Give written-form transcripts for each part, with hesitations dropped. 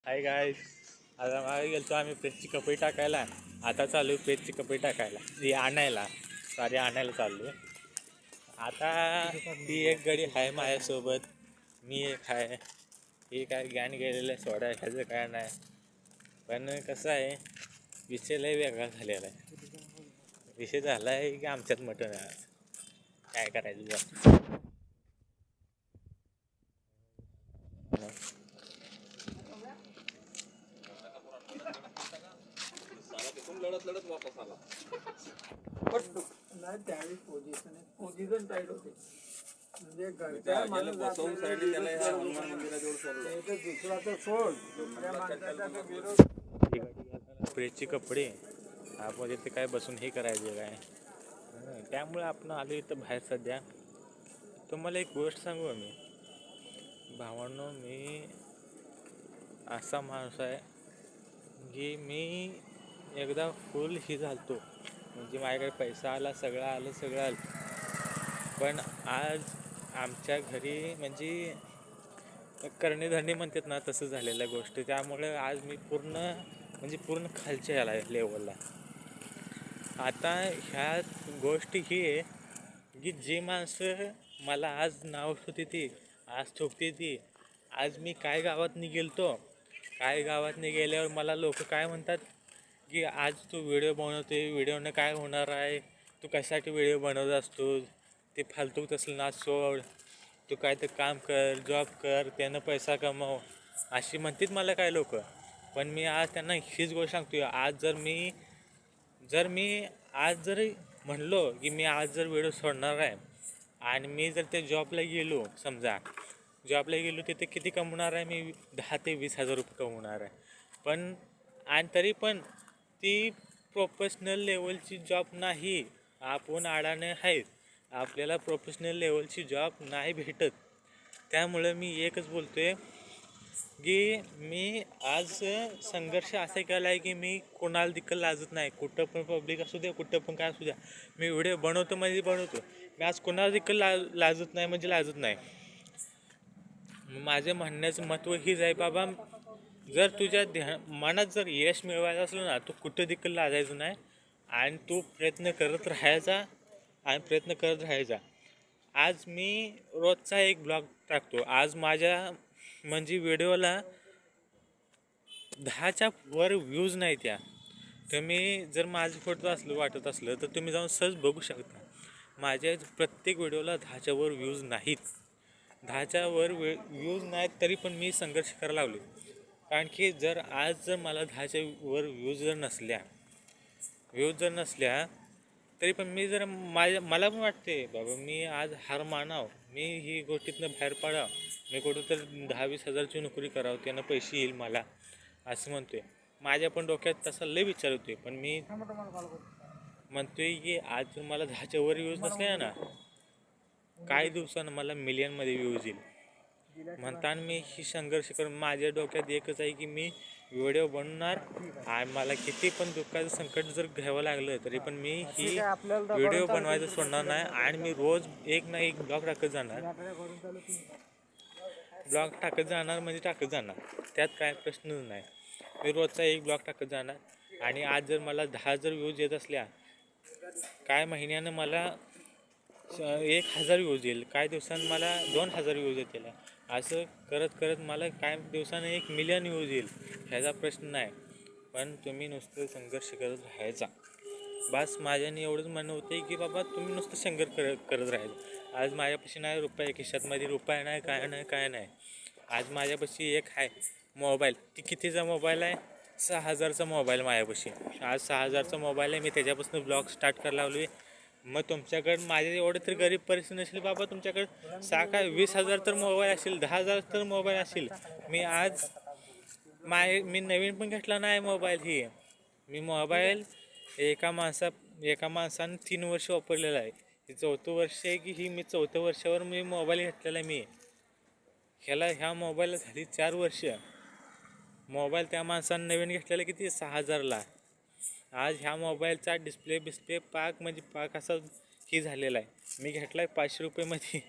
Hi guys, आता मागे गेलो आम्ही पेजची कपडे टाकायला. आता चालू आहे पेजची कपडे टाकायला, ती आणायला चाललो आहे. आता ती एक गडी आहे माझ्यासोबत, मी एक आहे. ही काय ज्ञान गेलेलं आहे सोडा, ह्याचं काय नाही. पण कसं आहे, विषय लय वेगळा झालेला आहे. विषय झाला आहे की आमच्यात मटण आहे आज. काय करायचं बघ. लढत वापस आला. नाही त्यावेळी पोझिशन टाईट होते. म्हणजे घरच्या बसवून साईडला त्याला ह्या हनुमान मंदिराजवळ सोडलं. दुसरा तर सोड, त्या माणसाचा विरोध. प्रेसचे कपडे आपण इथे काय बसून हे करायचे काय, त्यामुळे आपण आलो इथं बाहेर. सध्या तुम्हाला एक गोष्ट सांगू मी भावांनो, मी असा माणूस आहे की मी एकदा फुल ही झालतो, म्हणजे माझ्याकडे पैसा आला, सगळं आलं. पण आज आमच्या घरी म्हणजे करणी म्हणतात ना, तसं झालेल्या गोष्टी. त्यामुळे आज मी पूर्ण खालच्या याला लेवलला. आता ह्या गोष्टी ही आहे की जी माणसं मला आज नाव ठेवते ती, आज ठोकते ती. आज मी काय गावात गेलतो, काय गावात गेल्यावर मला लोक काय म्हणतात की आज तू व्हिडिओ बनवते, व्हिडिओनं काय होणार आहे, तू कशासाठी व्हिडिओ बनवत असतो, ते फालतू तसलं ना सोड, तू काय तर काम कर, जॉब कर, त्यानं पैसा कमव, अशी म्हणतात मला काय लोक. पण मी आज त्यांना हीच गोष्ट सांगतो, आज जर मी आज जर म्हणलो की मी आज जर व्हिडिओ सोडणार आहे आणि मी जर त्या जॉबला गेलो, समजा जॉबला गेलो, तिथे किती कमवणार आहे मी? 10,000 ते 20,000 रुपये कमवणार आहे. पण आणि तरी पण ती प्रोफेशनल लेवलची जॉब नाही. आपण अडाणे आहेत, आपल्याला प्रोफेशनल लेवलची जॉब नाही भेटत. त्यामुळं मी एकच बोलतोय की मी आज संघर्ष असा केला आहे की मी कोणाला देखील लाजत नाही. कुठं पण पब्लिक असू द्या, कुठं पण काय असू द्या, मी व्हिडिओ बनवतो म्हणजे बनवतो. मी आज कोणाला देखील लाजत नाही. माझे म्हणण्याचं महत्त्व हीच आहे, बाबा जर तुझ्या मनात जर यश मिळवायचं असलं ना, तू कुठं देखील लाजायचं नाही आणि तू प्रयत्न करत राहायचा. आज मी रोजचा एक ब्लॉग टाकतो. आज माझ्या म्हणजे व्हिडिओला 10च्या वर व्ह्यूज नाही त्या. तुम्ही जर माझं फोटो वाटत असलं तर तुम्ही जाऊन सहज बघू शकता. माझ्या प्रत्येक व्हिडिओला 10च्या वर व्ह्यूज नाहीत. 10च्या वर व्ह्यूज नाहीत तरी पण मी संघर्ष करायला लागलो. कारण की जर मला 10च्या वर व्ह्यूज जर नसल्या तरी पण मी मला पण वाटते बाबा मी आज हार मानाव, मी ही गोष्टीतनं बाहेर पडाव, मी कुठं तर 10-20 हजारची नोकरी करावं, त्यानं पैसे येईल मला, असं म्हणतोय. माझ्या पण डोक्यात तसा लय विचार होतोय. पण मी म्हणतोय की आज जर मला 10च्या वर व्ह्यूज नसल्या ना, काही दिवसानं मला मिलियनमध्ये व्ह्यूज येईल. म्हणताना मी ही संघर्ष करून माझ्या डोक्यात एकच आहे की मी व्हिडिओ बनवणार आणि मला किती पण दुःखाचं संकट जर घ्यावं लागलं तरी पण मी ही व्हिडिओ बनवायचं सोडणार नाही. आणि मी रोज एक ना एक ब्लॉग टाकत जाणार म्हणजे टाकत जाणार, त्यात काय प्रश्नच नाही. मी रोजचा एक ब्लॉग टाकत जाणार. आणि आज जर मला 10 जर व्ह्यूज येत असल्या, काय महिन्यानं मला 1,000 व्ह्यूज येईल, काय दिवसांनी मला 2,000 व्ह्यूज येतील. असं करत मला काय दिवसानं 1 मिलियन व्ह्यूज येईल, ह्याचा प्रश्न नाही. पण तुम्ही नुसतं संघर्ष करत राहायचा बस. माझ्याने एवढंच म्हणणं होतं की बाबा तुम्ही नुसतं संघर्ष करत राहायचं. आज माझ्यापाशी नाही रुपये, खिशातमध्ये रुपये नाही, काय नाही. आज माझ्यापाशी एक आहे मोबाईल. ती कितीचा मोबाईल आहे? 6,000चा मोबाईल माझ्यापाशी. आज 6,000चा मोबाईल आहे. मी त्याच्यापासून ब्लॉग स्टार्ट करायला लागलो आहे. मग तुमच्याकडं माझ्या एवढं तर गरीब परिस्थिती नसेल बाबा, तुमच्याकडं काय 20,000 तर मोबाईल असेल, 10,000 तर मोबाईल असेल. मी नवीन पण घेतला नाही मोबाईल. मी मोबाईल एका माणसानं 3 वर्ष वापरलेला आहे. हे 4थं वर्ष आहे की मी 4थ्या वर्षावर मी मोबाईल घेतलेला आहे. ह्या मोबाईलला झाली 4 वर्ष. मोबाईल त्या माणसानं नवीन घेतलेला किती? 6,000ला. आज ह्या मोबाईलचा डिस्प्ले पाक असा झालेला आहे. मी घेतला आहे 500 रुपयेमध्ये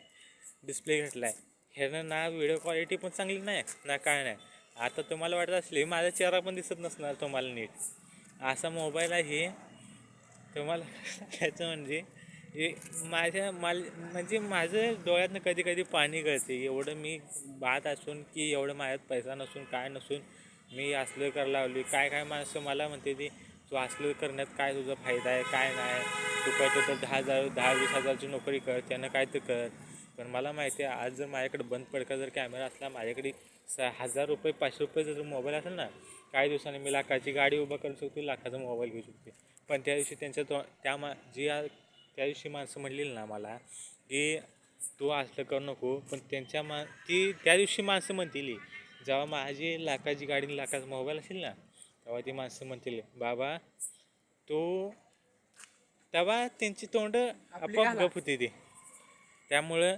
डिस्प्ले घेतला आहे. ह्यानं ना व्हिडिओ क्वालिटी पण चांगली नाही ना काय नाही. आता तुम्हाला वाटत असले माझा चेहरा पण दिसत नसणार तुम्हाला नीट, असा मोबाईल आहे. तुम्हाला सांगायचं म्हणजे हे म्हणजे माझं डोळ्यातनं कधी कधी पाणी गळते, एवढं मी बात असून की एवढं माझ्यात पैसा नसून काय नसून मी असलं करायला लावली. काय काय माणसं मला म्हणते ती तू असलं करण्यात काय तुझा फायदा आहे काय नाही, तू करतो तर 10,000 10-20,000ची नोकरी कर, त्यानं काय तर कर. पण मला माहिती आहे आज जर माझ्याकडे बंद पडका जर कॅमेरा असला, माझ्याकडे 1,000 रुपये 500 रुपये जर मोबाईल असेल ना, काही दिवसांनी मी लाखाची गाडी उभा करू शकतो, लाखाचा मोबाईल घेऊ शकते. पण त्या दिवशी त्यांच्या त्या दिवशी माणसं म्हणलेली ना मला की तू असलं करू नको, पण त्या दिवशी माणसं म्हणतील जेव्हा माझी लाखाची गाडी लाखाचा मोबाईल असेल ना, तेव्हा ती माणसं म्हणतील बाबा तो, तेव्हा त्यांची तोंड आपोआप गप होती ती. त्यामुळं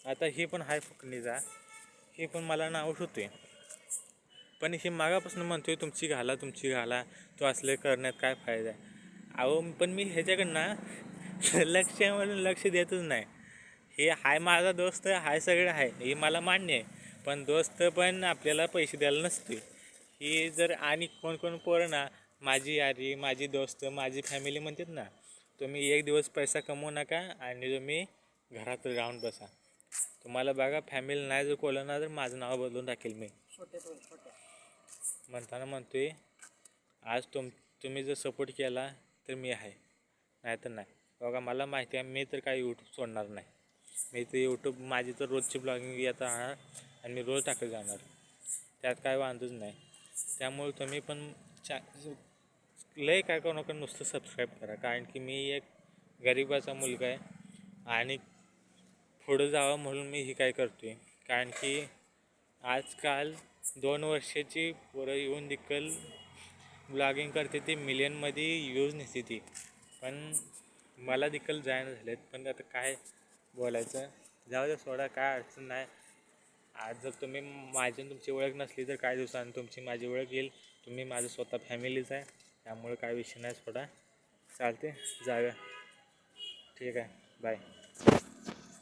आता हे पण हाय फुकणीचा, हे पण मला नाव होतोय. पण हे मागापासून म्हणतोय तुमची घाला तो असले करण्यात काय फायदा आहे. अहो पण मी ह्याच्याकडनं लक्ष देतच नाही. हे हाय माझा दोस्त हाय सगळं आहे हे मला मान्य आहे, पण दोस्त पण आपल्याला पैसे द्यायला नसते. ही जर आणि कोण पोरं ना माझी यारी माझी दोस्त माझी फॅमिली म्हणतात ना, तुम्ही एक दिवस पैसा कमवू नका आणि तुम्ही घरात राहून बसा. तुम्हाला बघा फॅमिली नाही जर कोलं ना तर माझं नाव बदलून टाकेल मी. म्हणताना म्हणतोय आज तुम्ही जर सपोर्ट केला तर मी आहे, नाही तर नाही. बघा मला माहिती आहे मी तर काही यूट्यूब सोडणार नाही. मी तर यूट्यूब माझी तर रोजची ब्लॉगिंग येत राहणार आणि मी रोज टाकत जाणार, त्यात काय वांधच नाही. त्यामुळे तुम्ही पण लय काय करू नका, नुसतं सबस्क्राईब करा. कारण की मी एक गरिबाचा मुलगा आहे आणि पुढं जावं म्हणून मी ही काय करतोय. कारण की आजकाल 2 वर्षाची पोरं येऊन देखील ब्लॉगिंग करते, ती मिलियनमध्ये यूज नसते ती. पण मला देखील जायला झालेत, पण आता काय बोलायचं, जाऊ द्या सोडा, काय अडचण नाही. आज जर तुम्ही तुमची ओळख नसली तर काही दिवसांनी तुमची माझी ओळख येईल. तुम्ही माझं स्वतः फॅमिलीच आहे, त्यामुळे काय विषय नाही सोडा. चालते जाऊया, ठीक आहे, बाय.